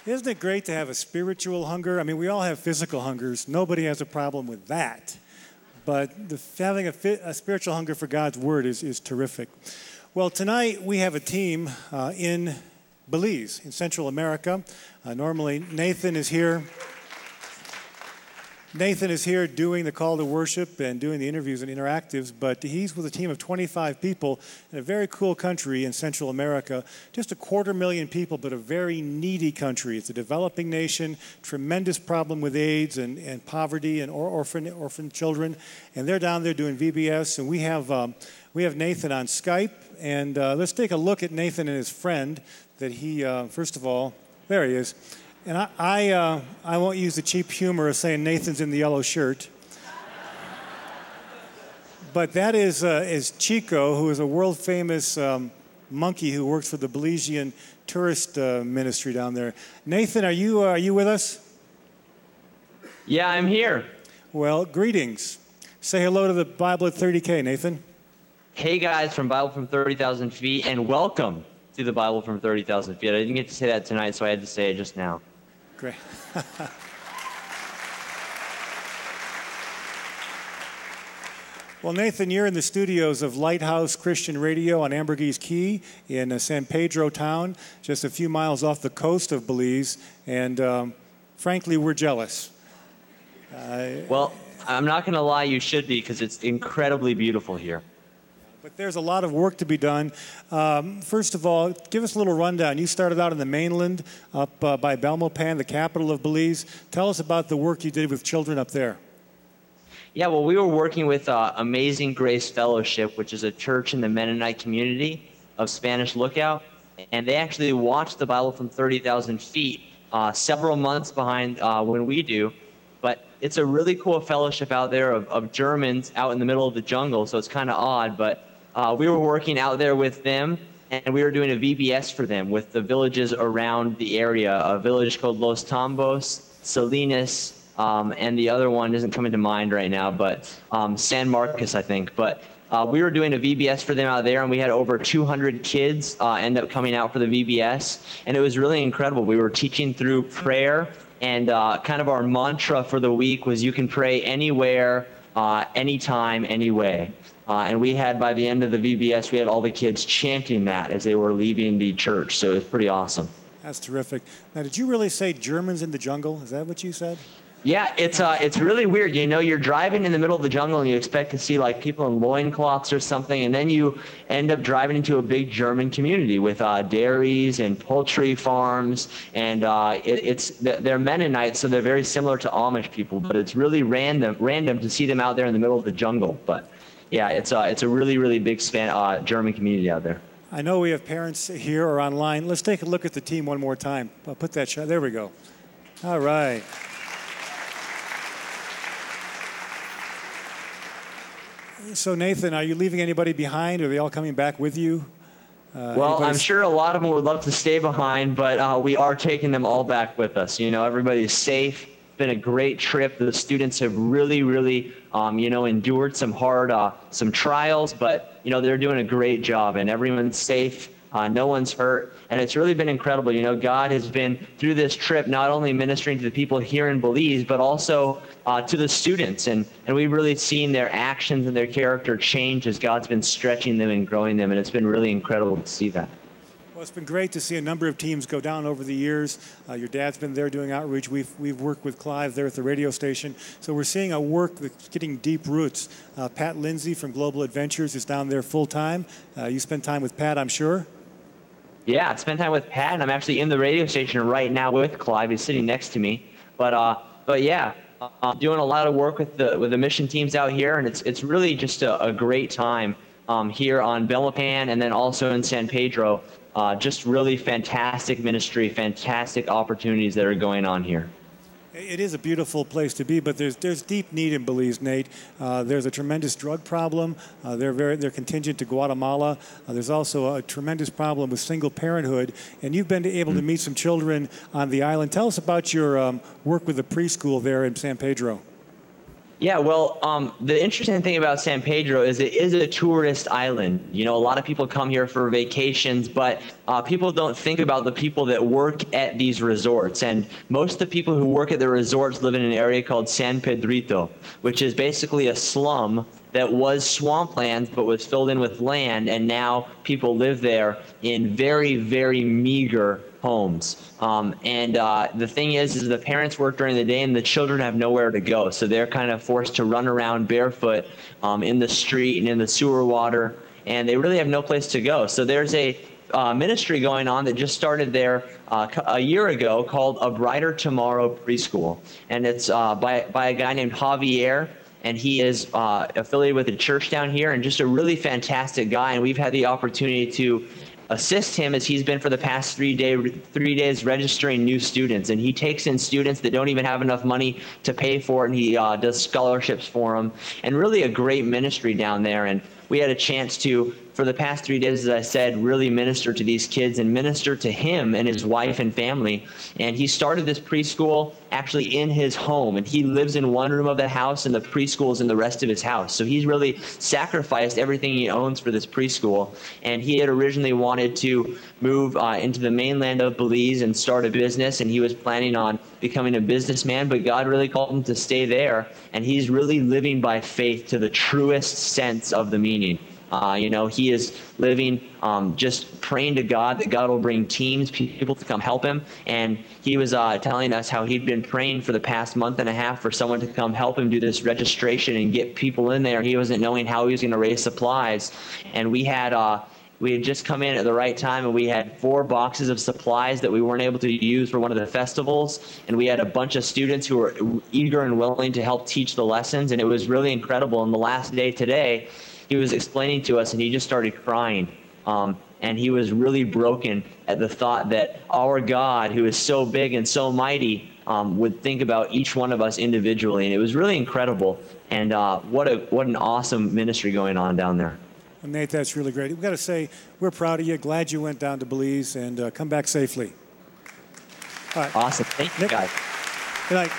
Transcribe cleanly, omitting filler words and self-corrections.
Isn't it great to have a spiritual hunger? I mean, we all have physical hungers. Nobody has a problem with that. But having a spiritual hunger for God's Word is terrific. Well, tonight we have a team in Belize, in Central America. Normally, Nathan is here. Nathan is here doing the call to worship and doing the interviews and interactives, but he's with a team of 25 people in a very cool country in Central America. Just 250,000 people, but a very needy country. It's a developing nation, tremendous problem with AIDS and poverty and orphan children. And they're down there doing VBS, and we have Nathan on Skype. And let's take a look at Nathan and his friend that he, first of all, there he is. And I won't use the cheap humor of saying Nathan's in the yellow shirt. But that is Chico, who is a world-famous monkey who works for the Belizean tourist ministry down there. Nathan, are you with us? Yeah, I'm here. Well, greetings. Say hello to the Bible at 30K, Nathan. Hey, guys, from Bible from 30,000 feet, and welcome to the Bible from 30,000 feet. I didn't get to say that tonight, so I had to say it just now. Great. Well, Nathan, you're in the studios of Lighthouse Christian Radio on Ambergris Key in San Pedro town, just a few miles off the coast of Belize, and frankly, we're jealous. Well, I'm not going to lie, you should be, because it's incredibly beautiful here. But there's a lot of work to be done. First of all, give us a little rundown. You started out in the mainland, up by Belmopan, the capital of Belize. Tell us about the work you did with children up there. Yeah, well, we were working with Amazing Grace Fellowship, which is a church in the Mennonite community of Spanish Lookout. And they actually watched the Bible from 30,000 feet several months behind when we do. But it's a really cool fellowship out there of Germans out in the middle of the jungle, so it's kind of odd. But we were working out there with them, and we were doing a VBS for them with the villages around the area, a village called Los Tambos, Salinas, and the other one isn't coming to mind right now, but San Marcos, I think. But we were doing a VBS for them out there, and we had over 200 kids end up coming out for the VBS, and it was really incredible. We were teaching through prayer, and kind of our mantra for the week was you can pray anywhere, anytime, anyway. And we had, by the end of the VBS, we had all the kids chanting that as they were leaving the church. So it was pretty awesome. That's terrific. Now, did you really say Germans in the jungle? Is that what you said? Yeah, it's really weird. You know, you're driving in the middle of the jungle and you expect to see like people in loincloths or something, and then you end up driving into a big German community with dairies and poultry farms, and they're Mennonites, so they're very similar to Amish people, but it's really random to see them out there in the middle of the jungle. But yeah, it's a really, really big German community out there. I know we have parents here or online. Let's take a look at the team one more time. I'll put that shot. There we go. All right. So, Nathan, are you leaving anybody behind? Are they all coming back with you? Well, I'm sure a lot of them would love to stay behind, but we are taking them all back with us. You know, everybody's safe. It's been a great trip. The students have really, really, endured some hard, some trials, but, they're doing a great job, and everyone's safe. No one's hurt, and it's really been incredible. You know, God has been, through this trip, not only ministering to the people here in Belize, but also to the students, and we've really seen their actions and their character change as God's been stretching them and growing them, and it's been really incredible to see that. Well, it's been great to see a number of teams go down over the years. Your dad's been there doing outreach. We've worked with Clive there at the radio station. So we're seeing a work that's getting deep roots. Pat Lindsay from Global Adventures is down there full time. You spend time with Pat, I'm sure. Yeah, I spent time with Pat, and I'm actually in the radio station right now with Clive. He's sitting next to me. But yeah, doing a lot of work with the mission teams out here, and it's really just a great time here on Belmopan and then also in San Pedro. Just really fantastic ministry, fantastic opportunities that are going on here. It is a beautiful place to be, but there's deep need in Belize, Nate. There's a tremendous drug problem. They're contingent to Guatemala. There's also a tremendous problem with single parenthood, and you've been able to meet some children on the island. Tell us about your work with the preschool there in San Pedro. Yeah, well, the interesting thing about San Pedro is it is a tourist island. You know, a lot of people come here for vacations, but people don't think about the people that work at these resorts. And most of the people who work at the resorts live in an area called San Pedrito, which is basically a slum that was swamplands but was filled in with land, and now people live there in very, very meager homes. The thing is the parents work during the day and the children have nowhere to go. So they're kind of forced to run around barefoot in the street and in the sewer water, and they really have no place to go. So there's a ministry going on that just started there a year ago called A Brighter Tomorrow Preschool. And it's by a guy named Javier. And he is affiliated with a church down here and just a really fantastic guy. And we've had the opportunity to assist him as he's been for the past 3 days registering new students. And he takes in students that don't even have enough money to pay for it, and he does scholarships for them. And really a great ministry down there. And we had a chance to, for the past 3 days, as I said, really minister to these kids and minister to him and his wife and family. And he started this preschool actually in his home, and he lives in one room of the house and the preschool is in the rest of his house. So he's really sacrificed everything he owns for this preschool. And he had originally wanted to move into the mainland of Belize and start a business, and he was planning on becoming a businessman, but God really called him to stay there. And he's really living by faith to the truest sense of the meaning. He is living just praying to God that God will bring teams, people to come help him. And he was telling us how he'd been praying for the past month and a half for someone to come help him do this registration and get people in there. He wasn't knowing how he was going to raise supplies. And we had just come in at the right time, and we had 4 boxes of supplies that we weren't able to use for one of the festivals. And we had a bunch of students who were eager and willing to help teach the lessons. And it was really incredible. And the last day today, he was explaining to us, and he just started crying. And he was really broken at the thought that our God, who is so big and so mighty, would think about each one of us individually. And it was really incredible. And what an awesome ministry going on down there. Well, Nate, that's really great. We've got to say, we're proud of you. Glad you went down to Belize, and come back safely. All right. Awesome. Thank you, guys. Good night.